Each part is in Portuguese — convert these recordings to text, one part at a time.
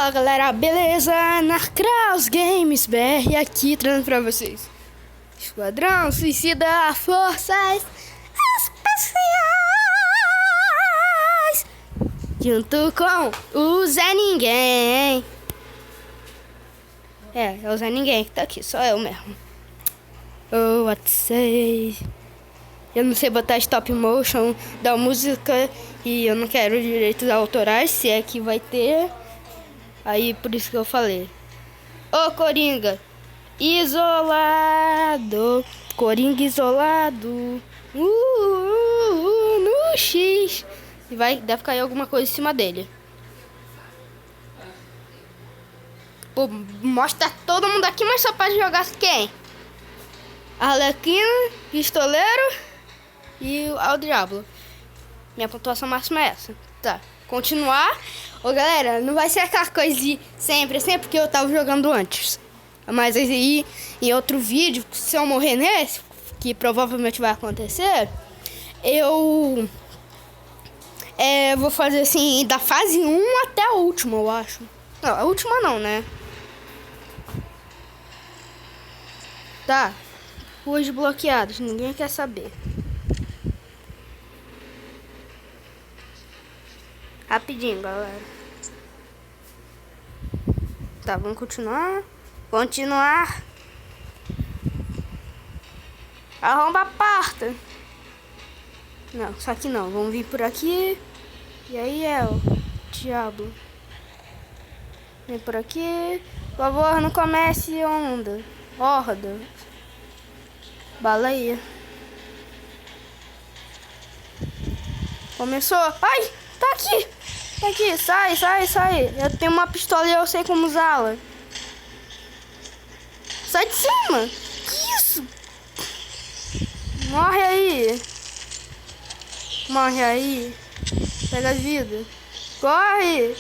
Fala galera, beleza? Na Kraus Games BR aqui trazendo pra vocês Esquadrão Suicida Forças Especiais, junto com o Zé Ninguém. É o Zé Ninguém que tá aqui, só eu mesmo. Oh, what say? Eu não sei botar stop motion da música e eu não quero direitos autorais, se é que vai ter. Aí por isso que eu falei. Ô Coringa, isolado, Coringa isolado, no X. E deve cair alguma coisa em cima dele. Pô, mostra todo mundo aqui, mas só pode jogar quem? Arlequino, Pistoleiro e o Diablo. Minha pontuação máxima é essa. Tá, continuar. Ô galera, não vai ser aquela coisa de sempre, porque eu tava jogando antes. Mas aí, em outro vídeo, se eu morrer nesse, que provavelmente vai acontecer, eu vou fazer assim, da fase 1 até a última, eu acho. Não, a última não, né? Tá. Ruas bloqueadas, ninguém quer saber. Rapidinho, galera. Tá, vamos continuar. Arromba a porta. Não, só que não. Vamos vir por aqui. E aí é o diabo. Vem por aqui. Por favor, não comece onda. Horda. Baleia. Começou. Ai, tá aqui. Tá aqui, sai. Eu tenho uma pistola e eu sei como usá-la. Sai de cima. Que isso? Morre aí. Pega a vida. Corre.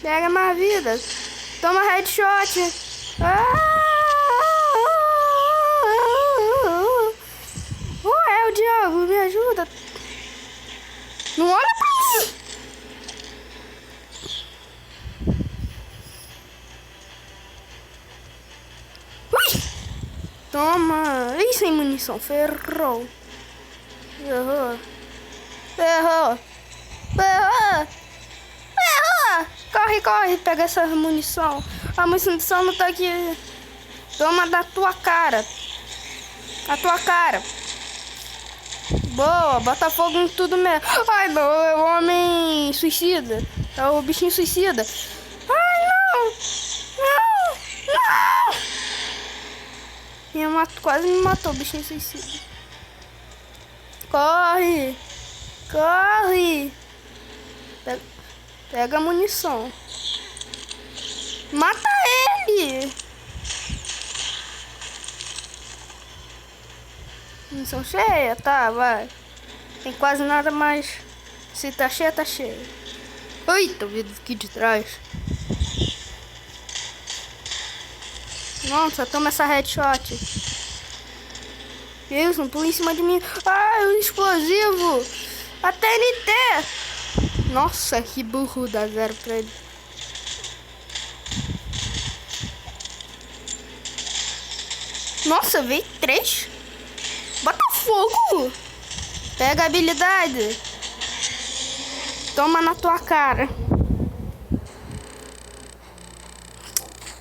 Pega mais vida. Toma headshot. É o diabo, me ajuda. Não olha pra mim. Ui. Toma. Ih, sem munição. Ferrou. Corre. Pega essa munição. A munição não tá aqui. Toma da tua cara. Boa, bota fogo em tudo mesmo. Ai, não, é o homem suicida. É o bichinho suicida. Ai, não. Quase me matou o bichinho suicida. Corre. Pega a munição. Mata ele. Munição cheia? Tá, vai. Tem quase nada mais. Se tá cheia, tá cheia. Ui, tô vendo aqui de trás. Nossa, toma essa headshot. Isso, não pula em cima de mim. Ai, o explosivo. A TNT. Nossa, que burro, dá 0 pra ele. Nossa, veio 3. Bota fogo. Pega a habilidade. Toma na tua cara.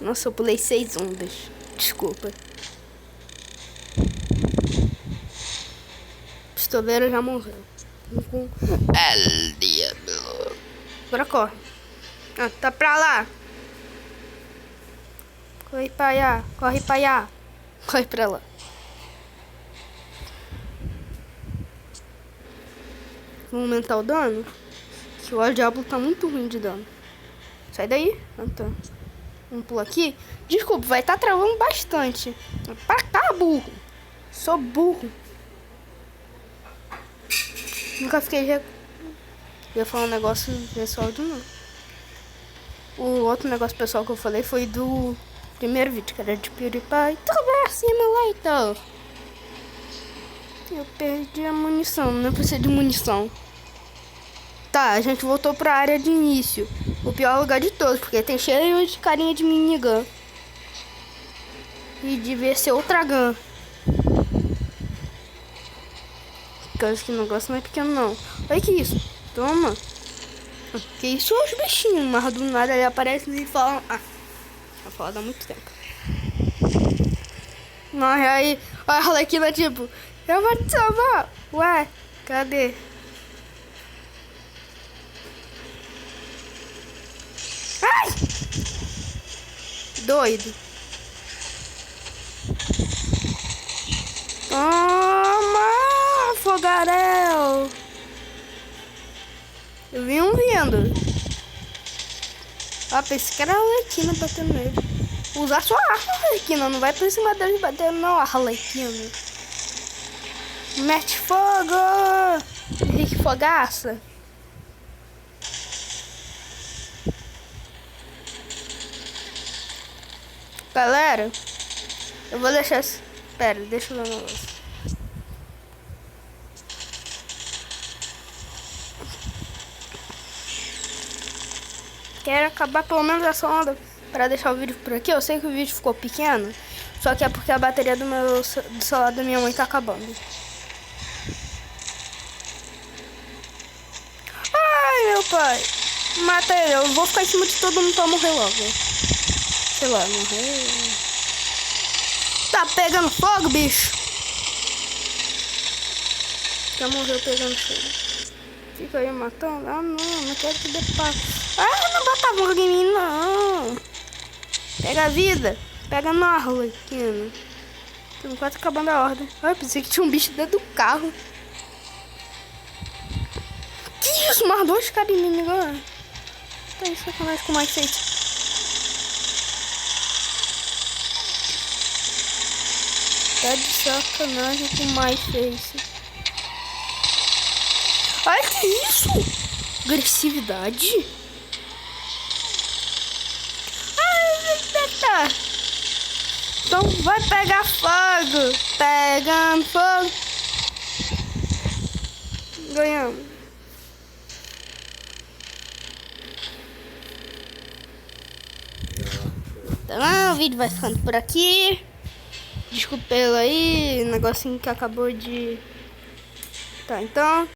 Nossa, eu pulei 6 ondas. Desculpa. Pistoleiro já morreu. El diablo. Agora corre. Ah, tá pra lá. Corre pra lá. Corre pra lá. Vamos aumentar o dano. Que o Diablo tá muito ruim de dano. Sai daí. Então, vamos pular aqui. Desculpa, vai estar travando bastante. Pra cá, burro. Sou burro. Nunca fiquei... Eu ia falar um negócio pessoal de novo. O outro negócio pessoal que eu falei foi do primeiro vídeo, que era de PewDiePie. Tuber Simulator. Eu perdi a munição. Não precisa de munição. Tá, a gente voltou pra área de início. O pior lugar de todos, porque tem cheio de carinha de minigun. E devia ser outra gun. Caso que não gosta não é pequeno não. Olha que isso. Toma. Que isso é os bichinhos, mas do nada ele aparece e fala. Ah, já fala há muito tempo. Mas aí a Arlequina tipo, eu vou te salvar. Ué, cadê? Ai! Doido. Toma, fogaréu. Eu vi um vindo. Ah, pensei que era a Arlequina batendo nele. Usar sua arma, Arlequina. Não vai pra cima dele batendo, não, Arlequina. Mete fogo! Henrique Fogaça. Galera, eu vou deixar... Pera, deixa eu ver um negócio. Quero acabar pelo menos essa onda para deixar o vídeo por aqui. Eu sei que o vídeo ficou pequeno, só que é porque a bateria do celular da minha mãe tá acabando. Ai, meu pai. Mata ele, eu vou ficar em cima de todo mundo pra morrer logo. Sei lá, morrer. Tá pegando fogo, bicho. Já morreu pegando fogo. Fica aí matando. Ah, não quero que dê passo. Ah, não bota fogo em mim, não. Pega a vida. Pega na Arlequina. Tô quase acabando a ordem. Ai, pensei que tinha um bicho dentro do carro. Que isso? Mais dois caras em mim agora. Tá de sacanagem com mais 6. Tá de sacanagem com mais 6. Olha que isso! Agressividade? Ai, então vai pegar fogo! Pegando fogo! Ganhamos! Então, o vídeo vai ficando por aqui. Desculpa pelo aí, negocinho que acabou de... Tá, então...